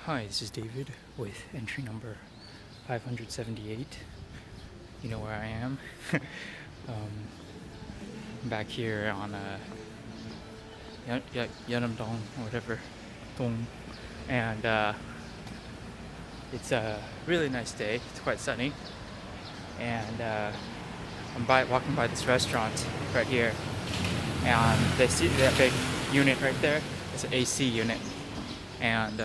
Hi, this is David with entry number 578. You know where I am. um, I'm back here on Yeonam-dong or whatever, Dong, and it's a really nice day. It's quite sunny, and I'm walking by this restaurant right here, and they see that big unit right there. It's an AC unit, and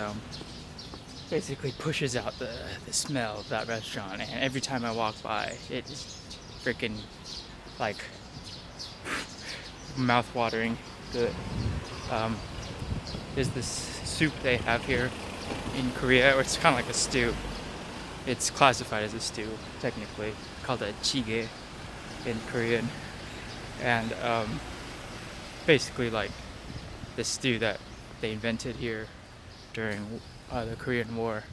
basically pushes out the smell of that restaurant, and every time I walk by it's freaking like mouth-watering good. um, there's this soup they have here in Korea, or it's kind of like a stew. It's classified as a stew technically, called a jjigae in Korean, and basically like the stew that they invented here during the Korean War,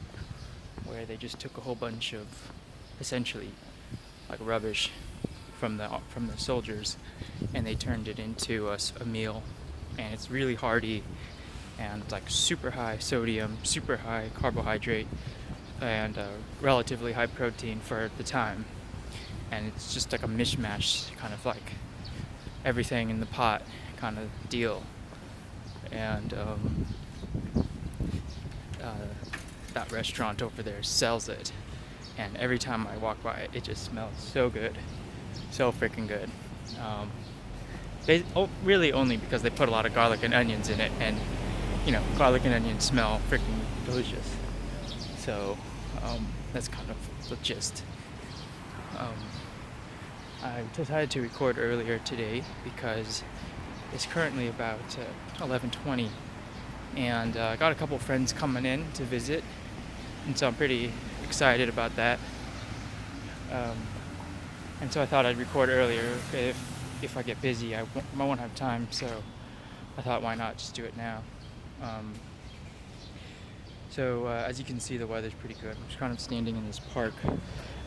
where they just took a whole bunch of essentially like rubbish from the soldiers, and they turned it into a meal, and it's really hearty and like super high sodium, super high carbohydrate, and relatively high protein for the time, and it's just like a mishmash, kind of like everything in the pot kind of deal, and that restaurant over there sells it, and every time I walk by it, it just smells so good, so freaking good. Really only because they put a lot of garlic and onions in it, and garlic and onions smell freaking delicious. So that's kind of the gist. I decided to record earlier today because it's currently about 11:20, and I got a couple friends coming in to visit, and so I'm pretty excited about that. And so I thought I'd record earlier. If I get busy, I won't have time, so I thought, why not just do it now. So as you can see, the weather's pretty good. I'm just kind of standing in this park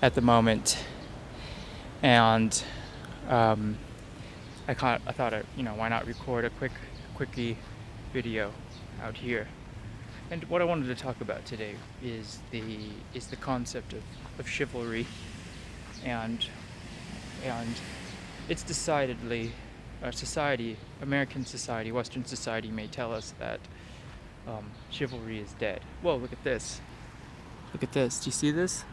at the moment, and I thought, why not record a quickie video out here. And what I wanted to talk about today is the concept of chivalry, and it's decidedly American society, Western society may tell us that chivalry is dead. Whoa, look at this. Look at this. Do you see this?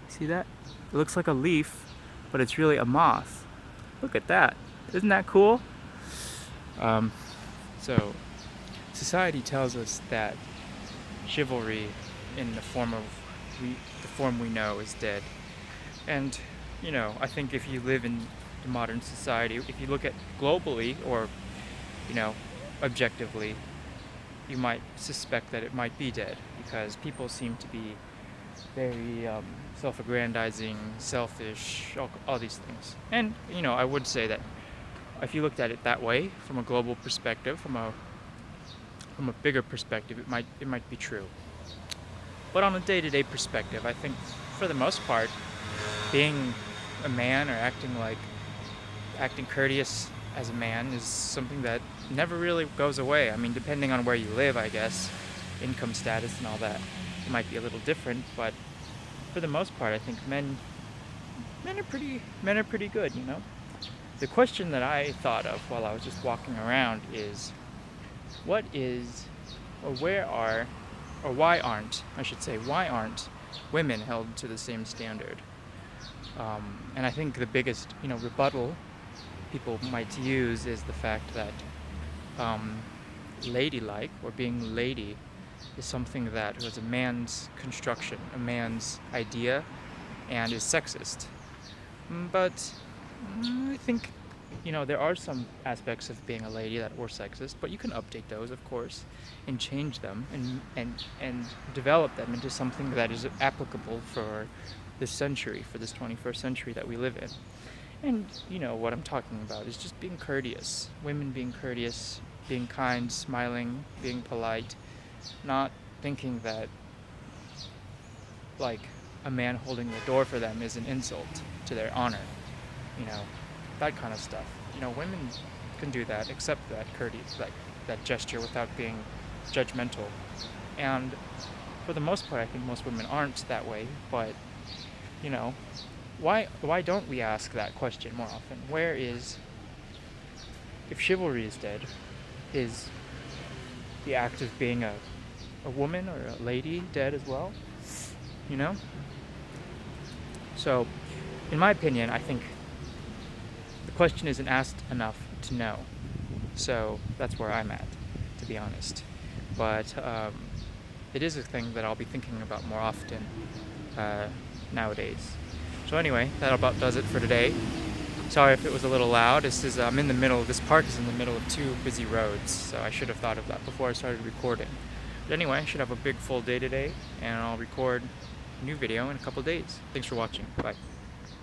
See that? It looks like a leaf, but it's really a moth. Look at that. Isn't that cool? So society tells us that chivalry in the form we know is dead. And I think if you live in the modern society, if you look at globally or objectively, you might suspect that it might be dead, because people seem to be very self-aggrandizing, selfish, all these things. And I would say that if you looked at it that way, from a global perspective, from a bigger perspective, it might be true. But on a day-to-day perspective, I think for the most part, being a man or acting courteous as a man is something that never really goes away. I mean, depending on where you live, I guess, income status and all that, it might be a little different, but for the most part, I think men are pretty good. The question that I thought of while I was just walking around is, why aren't women held to the same standard? And I think the biggest, rebuttal people might use is the fact that ladylike, or being lady, is something that was a man's construction, a man's idea, and is sexist. But I think, there are some aspects of being a lady that were sexist, but you can update those, of course, and change them, and develop them into something that is applicable for this century, for this 21st century that we live in. And what I'm talking about is just being courteous. Women being courteous, being kind, smiling, being polite, not thinking that like a man holding the door for them is an insult to their honor. That kind of stuff. Women can do that, accept that courteous, like that gesture, without being judgmental. And for the most part, I think most women aren't that way, but, you know, why don't we ask that question more often? If chivalry is dead, is the act of being a woman or a lady dead as well? You know? So, in my opinion, I think the question isn't asked enough to know. So, that's where I'm at, to be honest. But it is a thing that I'll be thinking about more often nowadays. So anyway, that about does it for today. Sorry if it was a little loud. This park is in the middle of two busy roads, so I should have thought of that before I started recording. But anyway, I should have a big full day today, and I'll record a new video in a couple days. Thanks for watching. Bye.